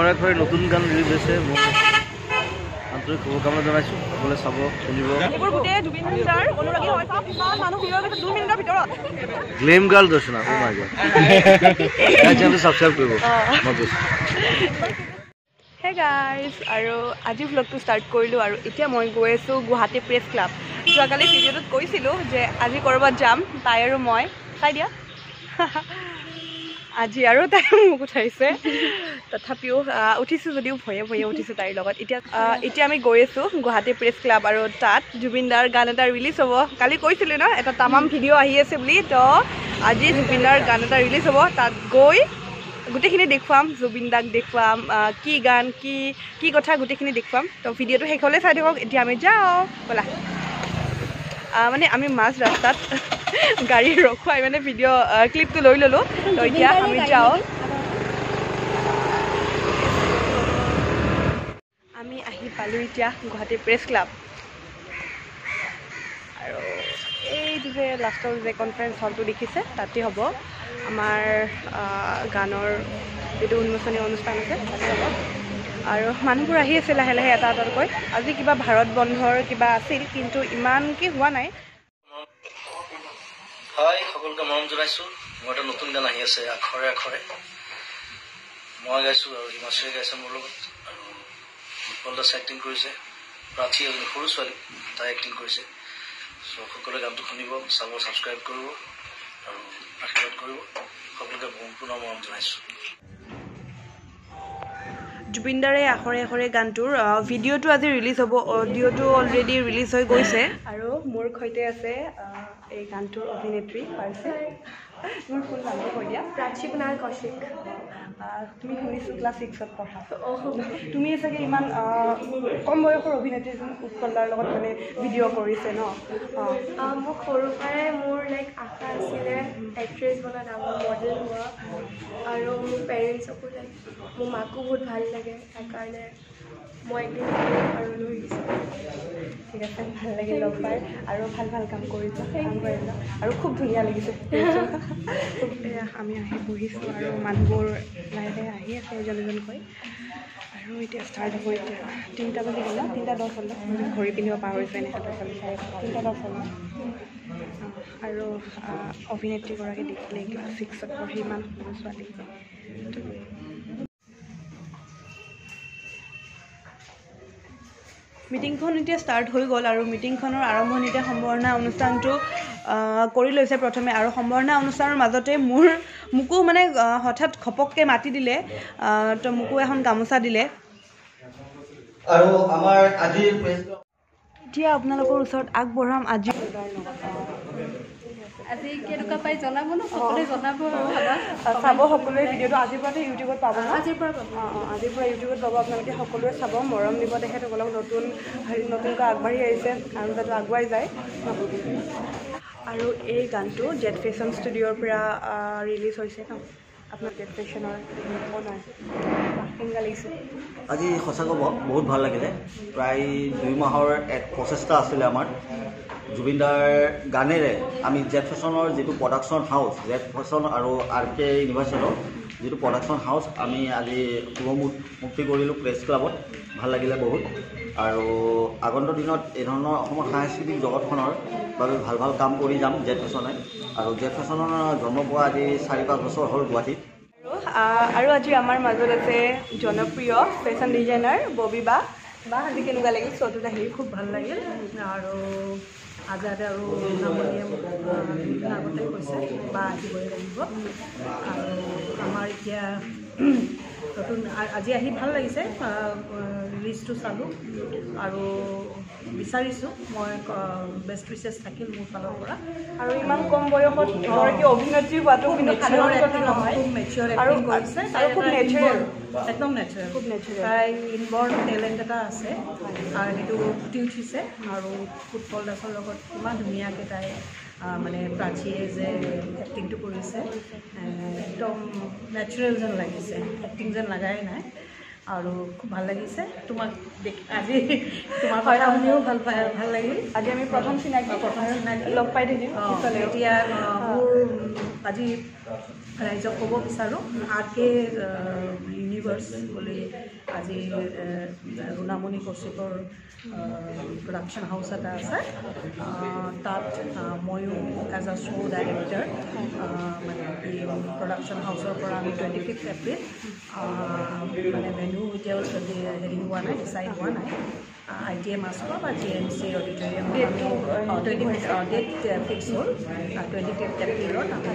আখৰে আখৰে নতুন গান ৰিলিজ হৈছে মই আন্তৰিক শুভকামনা জনাইছো সকলোৱে চাব শুনিব এইবোৰ গোটেই জুবিন দাৰ অনুৰাগী হয় সব ইমান মানুহ ভিৰ হৈ গৈছে 2 মিনিটৰ ভিতৰত গ্লেম গাৰ্ল দৰ্শনা ও মাই গড চেনেলটো সাবস্ক্ৰাইব কৰিব হে গাইজ আৰু আজি ভ্লগটো ষ্টাৰ্ট কৰিলোঁ আৰু এতিয়া মই গৈ আছোঁ গুৱাহাটী প্ৰেছ ক্লাব যোৱাকালি ভিডিঅ'টোত কৈছিলোঁ যে আজি ক'ৰবাত যাম তাই আৰু মই চাই দিয়া আজি আৰু তাই মোক উঠাইছে তথাপিও উঠিছোঁ যদিও ভয়ে ভয়ে উঠিছোঁ তাইৰ লগত এতিয়া আমি গৈ আছোঁ গুৱাহাটী প্ৰেছ ক্লাব আৰু তাত জুবিন দাৰ গান এটা ৰিলিজ হ'ব কালি কৈছিলোঁ ন এটা তামাম ভিডিঅ' আহি আছে বুলি তো আজি জুবিন দাৰ গান এটা ৰিলিজ হ'ব তাত গৈ গোটেইখিনি দেখুৱাম জুবিন দাক দেখুৱাম কি গান কি কথা গোটেইখিনি দেখুৱাম তো ভিডিঅ'টো শেষলৈ চাই থাকক এতিয়া আমি যাওঁ ব'লা মানে আমি মাছ ৰাস্তাত গাড়ী ৰখুৱাই মানে ভিডিঅ' ক্লিপটো লৈ ল'লোঁ তো এতিয়া আমি যাওঁ আমি আহি পালোঁ এতিয়া গুৱাহাটী প্ৰেছ ক্লাব আৰু এইটো যে লাষ্টৰ যে কনফাৰেঞ্চ হলটো দেখিছে তাতে হ'ব আমাৰ গানৰ যিটো উন্মোচনী অনুষ্ঠান আছে তাতে হ'ব আৰু মানুহবোৰ আহি আছে লাহে লাহে এটা এটাকৈ আজি কিবা ভাৰত বন্ধৰ কিবা আছিল কিন্তু ইমান কি হোৱা নাই হাই সকলোকে মৰম জনাইছোঁ মোৰ এটা নতুন গান আহি আছে আখৰে আখৰে মই গাইছোঁ আৰু হিমাশ্ৰীয়ে গাইছে মোৰ লগত আৰু উৎপল দাস এক্টিং কৰিছে প্ৰাচী এজনী সৰু ছোৱালী তাই এক্টিং কৰিছে চ' সকলোৱে গানটো শুনিব চাব ছাবস্ক্ৰাইব কৰিব আৰু আশীৰ্বাদ কৰিব সকলোকে পুনৰ মৰম জনাইছোঁ জুবিন দাৰে আখৰে আখৰে গানটোৰ ভিডিঅ'টো আজি ৰিলিজ হ'ব অডিঅ'টো অলৰেডি ৰিলিজ হৈ গৈছে আৰু মোৰ সৈতে আছে এই গানটোৰ অভিনেত্ৰী পাৰ্চি মোৰ ফুল নামটো কৈ দিয়া প্ৰাচী কুনাল কৌশিক তুমি শুনিছোঁ ক্লাছ 6ত পঢ়া তুমি চাগে ইমান কম বয়সৰ অভিনেত্ৰী উৎপল দাৰ লগত মানে ভিডিঅ' কৰিছে ন মোক সৰুৰ পৰাই মোৰ লাইক আশা আছিলে এক্ট্ৰেছ বনা ডাঙৰ মডেল হোৱা আৰু মোৰ পেৰেণ্টছকো লাইক মোৰ মাকো বহুত ভাল লাগে সেইকাৰণে মই একদিন আৰু লৈ গৈছোঁ ঠিক আছে ভাল লাগিল লগ পাই আৰু ভাল ভাল কাম কৰিছা আৰু খুব ধুনীয়া লাগিছে আমি আহি বহিছোঁ আৰু মানুহবোৰ লাহে লাহে আহি আছে এজন এজনকৈ আৰু এতিয়া ষ্টাৰ্ট হ'ব এতিয়া 3টা বাজি গ'ল 3:10 হ'ল ঘড়ী পিন্ধিব পাহৰিছোঁ এনে হাতৰ ফালে 3:10 হ'ল আৰু অভিনেত্ৰীগৰাকী দেখিলে ক্লাছ 6ত পঢ়ি ইমান সৰু ছোৱালী মিটিংখন এতিয়া ষ্টাৰ্ট হৈ গ'ল আৰু মিটিংখনৰ আৰম্ভণিতে সম্বৰ্ধনা অনুষ্ঠানটো কৰি লৈছে প্ৰথমে আৰু সম্বৰ্ধনা অনুষ্ঠানৰ মাজতে মোকো মানে হঠাৎ ঘপককৈ মাতি দিলে তো মোকো এখন গামোচা দিলে আৰু আমাৰ আজিৰ এতিয়া আপোনালোকৰ ওচৰত আগবঢ়াম আজি কেনেকুৱা পাই জনাব ন সকলোৱে জনাব চাব সকলোৱে ভিডিঅ'টো আজিৰ পৰাতে ইউটিউবত পাব আজিৰ পৰা আজিৰ পৰা ইউটিউবত পাব আপোনালোকে সকলোৱে চাব মৰম দিব তেখেতসকলক নতুনকৈ আগবাঢ়ি আহিছে আৰু যাতে আগুৱাই যায় আৰু এই গানটো জেড ফেশ্বন ষ্টুডিঅ'ৰ পৰা ৰিলিজ হৈছে ন আপোনাৰ জেড ফেশ্বনৰ কেনেকুৱা লাগিছে আজি সঁচাকৈ বহুত ভাল লাগিলে প্ৰায় 2 মাহৰ এক প্ৰচেষ্টা আছিলে আমাৰ জুবিন দাৰ গানেৰে আমি জেড ফেশ্বনৰ যিটো প্ৰডাকশ্যন হাউচ জেড ফেশ্বন আৰু RK ইউনিভাৰ্চেলৰ যিটো প্ৰডাকশ্যন হাউচ আমি আজি মুক্তি কৰিলোঁ প্ৰেছ ক্লাবত ভাল লাগিলে বহুত আৰু আগন্তুক দিনত এই ধৰণৰ অসমৰ সাংস্কৃতিক জগতখনৰ বাবে ভাল ভাল কাম কৰি যাম জেড ফেশ্বনে আৰু জেড ফেশ্বনৰ জন্ম পোৱা আজি 4-5 বছৰ হ'ল গুৱাহাটীত আৰু আজি আমাৰ মাজত আছে জনপ্ৰিয় ফেশ্বন ডিজাইনাৰ ববী বা আজি কেনেকুৱা লাগিল শ্ব'টোত আহি খুব ভাল লাগিল আৰু আজাদে আৰু নামনিয়ে আগতে কৈছে বা আহিবই লাগিব আৰু আমাৰ এতিয়া নতুন আজি আহি ভাল লাগিছে ৰিলিজটো চালোঁ আৰু বিচাৰিছোঁ মই বেষ্ট উইচেছ থাকিল মোৰ ফালৰ পৰা আৰু ইমান কম বয়সত এগৰাকী অভিনেত্ৰী হোৱাটো কিন্তু সাধাৰণ কথা নহয় খুব মেচিয়ৰ আৰু এক্টিং কৰিছে খুব নেচাৰেল একদম নেচাৰেল খুব নেচাৰেল তাই ইনবৰ্ণ টেলেণ্ট এটা আছে আৰু সেইটো ফুটি উঠিছে আৰু উৎপল দাসৰ লগত ইমান ধুনীয়াকৈ তাই মানে প্ৰাচীয়ে যে এক্টিংটো কৰিছে একদম নেচাৰেল যেন লাগিছে এক্টিং যেন লাগাই নাই আৰু খুব ভাল লাগিছে তোমাক আজি তোমাৰ কথা শুনিও ভাল লাগিল আজি আমি প্ৰথম চিনাকি লগ পাই থাকিম এতিয়া মোৰ আজি ৰাইজক ক'ব বিচাৰোঁ RK ইউনিভাৰ্ছ বুলি আজি ৰুণামণি কৌশিকৰ প্ৰডাকশ্যন হাউচ এটা আছে তাত ময়ো এজ আ শ্ব' ডাইৰেক্টৰ মানে এই প্ৰডাকশ্যন হাউচৰ পৰা আমি 25 এপ্ৰিল মানে ভেন্যু এতিয়াও হেৰি হোৱা নাই ডিচাইড হোৱা নাই ITM মাস্কো বা GMC অডিটৰিয়াম ডেট ফিক্স হ'ল 25 এপ্ৰিলত আমি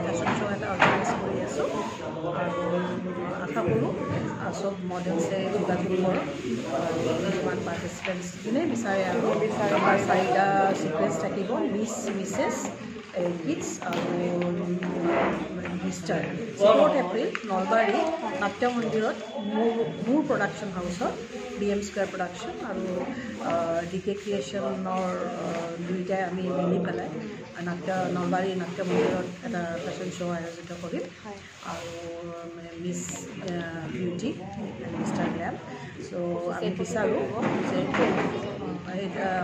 ফেশ্বন শ্ব' এটা অৰ্গেনাইজ কৰি আছোঁ আৰু আশা কৰোঁ চব মডেলছে যোগাযোগ কৰক কিছুমান পাৰ্টিচিপেণ্টছ যোনে বিচাৰে আৰু আমাৰ 4টা ছিকুৱেঞ্চ থাকিব মিছেছ কিডছ আৰু মিষ্টাৰ 4 এপ্ৰিল নলবাৰী নাট্য মন্দিৰত মোৰ প্ৰডাকশ্যন হাউচত BM স্কোৱাৰ প্ৰডাকশ্যন আৰু DK ক্ৰিয়েশ্যনৰ দুইটাই আমি মিলি পেলাই নলবাৰী নাট্য মন্দিৰত এটা ফেশ্বন শ্ব' আয়োজিত কৰিম আৰু মিছ বিউটি মিষ্টাৰ গ্লেম চ' আমি বিচাৰোঁ যে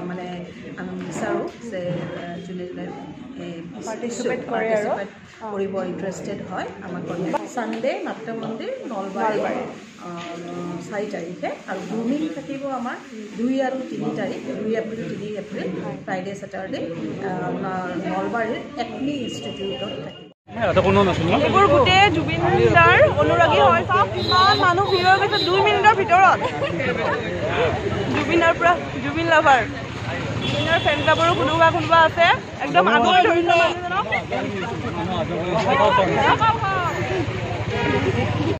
মানে আমি বিচাৰোঁ যে যোনে যোনে পাৰ্টিচিপেট কৰিব ইণ্টাৰেষ্টেড হয় আমাক ছানডে নাট্য মন্দিৰ নলবাৰী 4 তাৰিখে আৰু গ্ৰুমিং থাকিব আমাৰ 2 আৰু 3 তাৰিখ 2 এপ্ৰিল 3 এপ্ৰিল ফ্ৰাইডে ছেটাৰডে আপোনাৰ নলবাৰীৰ একনি ইনষ্টিটিউটত থাকিব এইবোৰ গোটেই জুবিন দাৰ অনুৰাগী হয় চাওক কিমান মানুহ ভিৰ হৈ গৈছে 2 মিনিটৰ ভিতৰত জুবিন লাভাৰ জুবিনৰ ফেন ক্লাবৰো কোনোবা আছে একদম আগৰ ধৰিছে মানুহজনক